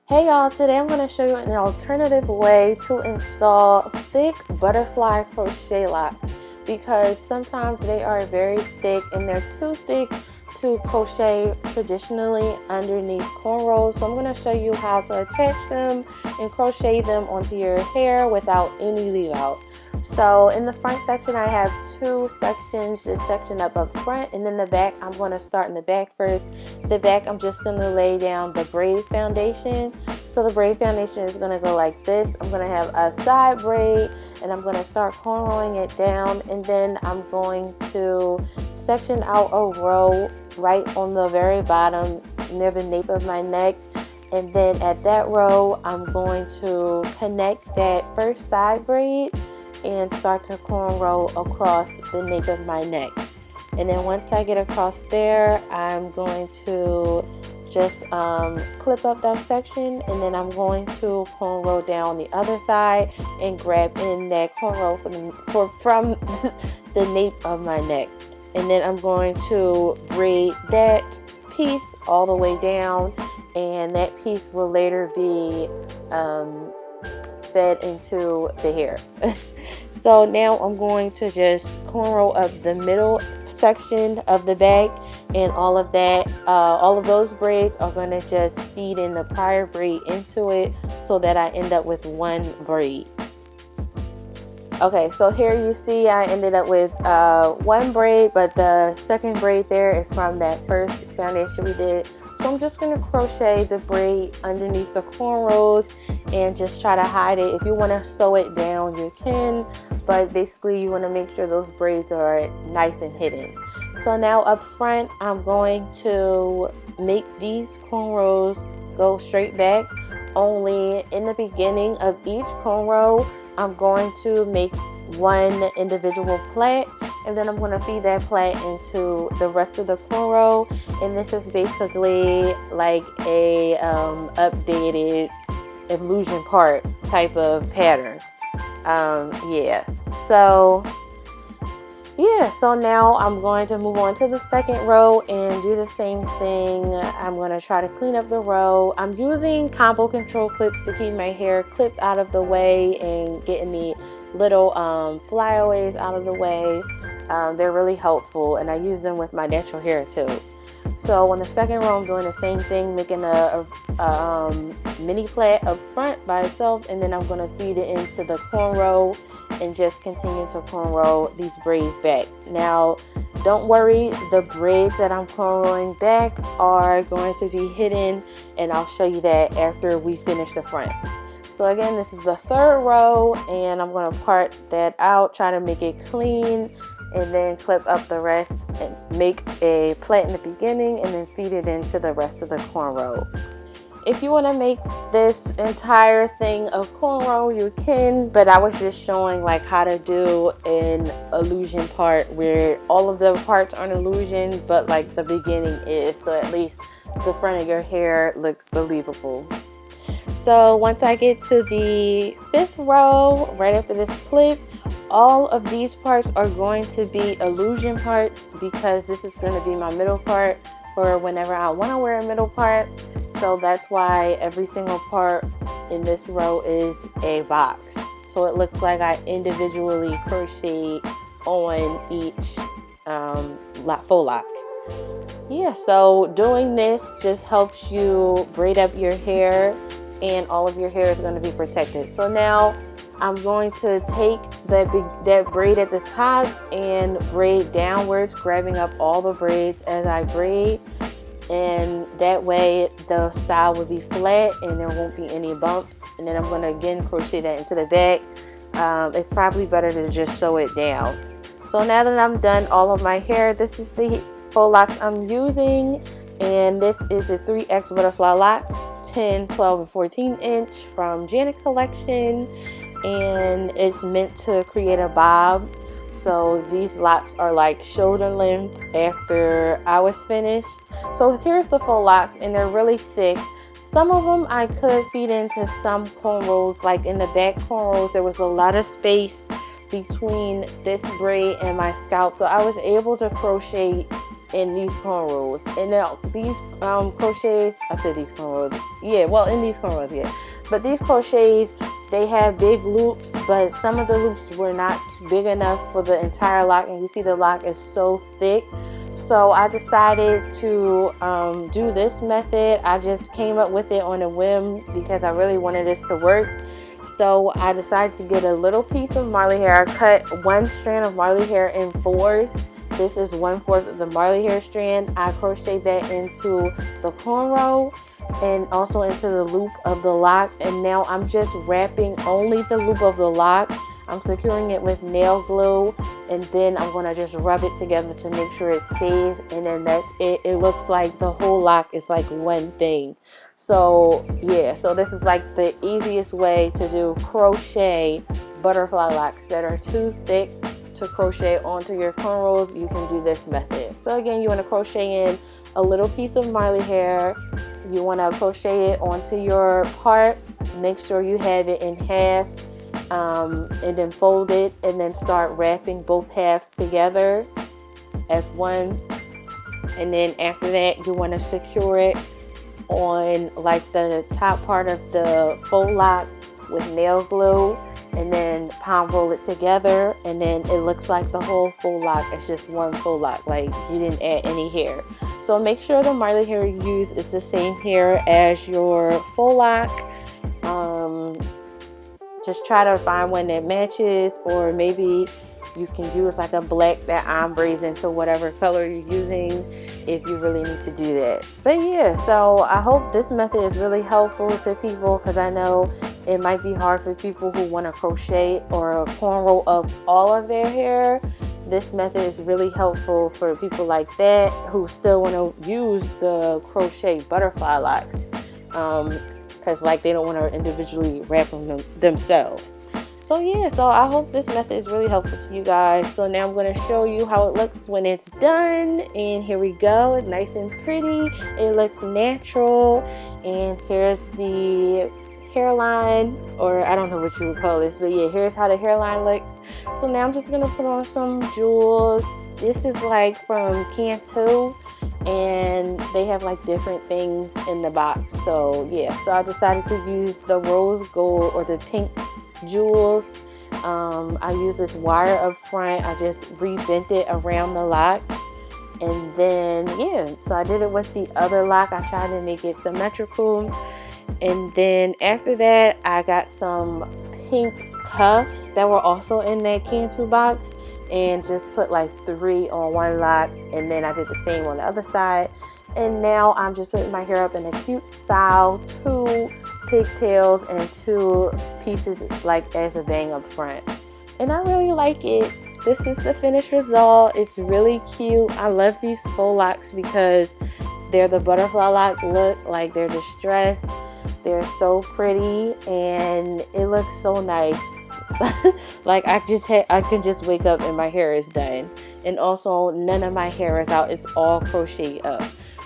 Hey y'all, today I'm going to show you an alternative way to install thick butterfly crochet locks, because sometimes they are very thick and they're too thick to crochet traditionally underneath cornrows. So I'm going to show you how to attach them and crochet them onto your hair without any leave out. So in the front section I have two sections, this section up front, and then the back I'm going to start in the back first. The back I'm just going to lay down the braid foundation. So the braid foundation is going to go like this. I'm going to have a side braid and I'm going to start cornrowing it down, and then I'm going to section out a row right on the very bottom near the nape of my neck. And then at that row I'm going to connect that first side braid and start to cornrow across the nape of my neck. And then once I get across there, I'm going to just clip up that section, and then I'm going to cornrow down the other side and grab in that cornrow from the nape of my neck. And then I'm going to braid that piece all the way down, and that piece will later be fed into the hair. So now I'm going to just cornrow up the middle section of the back, and all of those braids are going to just feed in the prior braid into it, so that I end up with one braid. Okay, so here you see I ended up with one braid, but the second braid there is from that first foundation we did. So I'm just going to crochet the braid underneath the cornrows and just try to hide it. If you want to sew it down, you can, but basically you want to make sure those braids are nice and hidden. So now up front, I'm going to make these cornrows go straight back. Only in the beginning of each cornrow, I'm going to make one individual plait, and then I'm going to feed that plait into the rest of the cornrow. And this is basically like a updated illusion part type of pattern. So now I'm going to move on to the second row and do the same thing. I'm going to try to clean up the row. I'm using combo control clips to keep my hair clipped out of the way and getting the little flyaways out of the way. They're really helpful, and I use them with my natural hair too. So on the second row, I'm doing the same thing, making a mini plait up front by itself, and then I'm going to feed it into the cornrow and just continue to cornrow these braids back. Now, don't worry, the braids that I'm cornrowing back are going to be hidden, and I'll show you that after we finish the front. So again, this is the third row, and I'm going to part that out, try to make it clean, and then clip up the rest and make a plait in the beginning and then feed it into the rest of the cornrow. If you want to make this entire thing of cornrow, you can, but I was just showing like how to do an illusion part where all of the parts aren't illusion, but like the beginning is, so at least the front of your hair looks believable. So once I get to the fifth row, right after this clip, all of these parts are going to be illusion parts, because this is going to be my middle part for whenever I want to wear a middle part. So that's why every single part in this row is a box. So it looks like I individually crocheted on each faux lock. Yeah, so doing this just helps you braid up your hair, and all of your hair is going to be protected. So now I'm going to take that braid at the top and braid downwards, grabbing up all the braids as I braid, and that way the style will be flat and there won't be any bumps. And then I'm going to again crochet that into the back. It's probably better to just sew it down. So now that I'm done all of my hair, this is the faux locks I'm using, and this is the 3X butterfly locks, 10, 12, and 14 inch from Janet Collection, and it's meant to create a bob. So these locks are like shoulder length after I was finished. So here's the faux locks, and they're really thick. Some of them I could feed into some cornrows, like in the back cornrows there was a lot of space between this braid and my scalp, so I was able to crochet in these cornrows. And now these crochets, I said these cornrows, yeah, well, in these cornrows, yeah, but these crochets, they have big loops, but some of the loops were not big enough for the entire lock, and you see the lock is so thick. So I decided to do this method. I just came up with it on a whim because I really wanted this to work. So I decided to get a little piece of marley hair. I cut one strand of marley hair in fours. This is 1/4 of the marley hair strand. I crocheted that into the cornrow and also into the loop of the lock. And now I'm just wrapping only the loop of the lock. I'm securing it with nail glue, and then I'm going to just rub it together to make sure it stays, and then that's it. It looks like the whole lock is like one thing. So yeah, so this is like the easiest way to do crochet butterfly locks that are too thick to crochet onto your cornrows. You can do this method. So again, you want to crochet in a little piece of marley hair. You want to crochet it onto your part. Make sure you have it in half. And then fold it, and then start wrapping both halves together as one. And then after that, you want to secure it on like the top part of the faux lock with nail glue, and then palm roll it together, and then it looks like the whole faux lock is just one faux lock, like you didn't add any hair. So make sure the marley hair you use is the same hair as your faux lock. Just try to find one that matches, or maybe you can use like a black that ombres into whatever color you're using if you really need to do that. But yeah, so I hope this method is really helpful to people, because I know it might be hard for people who want to crochet or cornrow up all of their hair. This method is really helpful for people like that who still want to use the crochet butterfly locks. Because like they don't want to individually wrap them themselves. So yeah, so I hope this method is really helpful to you guys. So now I'm going to show you how it looks when it's done, and here we go. It's nice and pretty, it looks natural, and here's the hairline, or I don't know what you would call this, but yeah, here's how the hairline looks. So now I'm just going to put on some jewels. This is like from Cantu, and they have like different things in the box. So yeah, so I decided to use the rose gold or the pink jewels. I used this wire up front. I just rebent it around the lock, and then yeah, so I did it with the other lock. I tried to make it symmetrical, and then after that I got some pink cuffs that were also in that Cantu box, and just put like 3 on one lock, and then I did the same on the other side. And now I'm just putting my hair up in a cute style, 2 pigtails and 2 pieces like as a bang up front, and I really like it. This is the finished result. It's really cute. I love these faux locks because they're the butterfly lock look, like they're distressed. They're so pretty, and it looks so nice. Like I can just wake up and my hair is done, and also none of my hair is out. It's all crocheted up.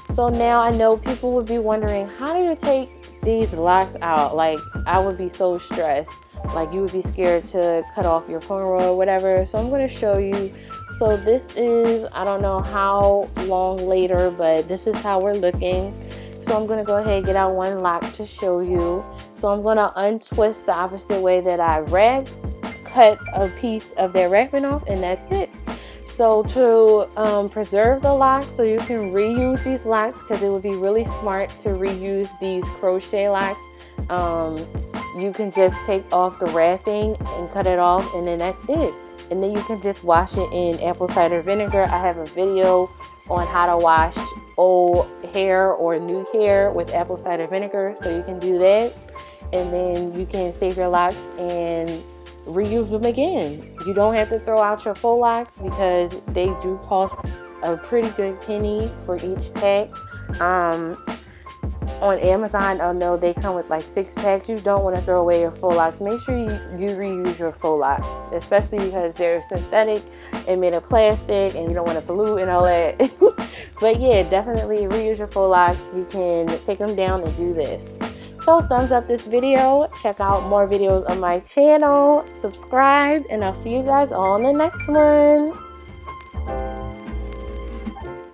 So now I know people would be wondering, how do you take these locks out? Like I would be so stressed, like you would be scared to cut off your cornrow or whatever. So I'm going to show you. So this is, I don't know how long later, but this is how we're looking. So I'm going to go ahead and get out one lock to show you. So I'm going to untwist the opposite way that I wrapped, cut a piece of their wrapping off, and that's it. So to preserve the lock, so you can reuse these locks, because it would be really smart to reuse these crochet locks. You can just take off the wrapping and cut it off, and then that's it. And then you can just wash it in apple cider vinegar. I have a video on how to wash old hair or new hair with apple cider vinegar, so you can do that, and then you can save your locks and reuse them again. You don't have to throw out your faux locks, because they do cost a pretty good penny for each pack. On Amazon, I know they come with like 6 packs. You don't want to throw away your faux locks. Make sure you reuse your faux locks, especially because they're synthetic and made of plastic, and you don't want to pollute and all that. But yeah, definitely reuse your faux locks. You can take them down and do this. So thumbs up this video. Check out more videos on my channel. Subscribe, and I'll see you guys on the next one.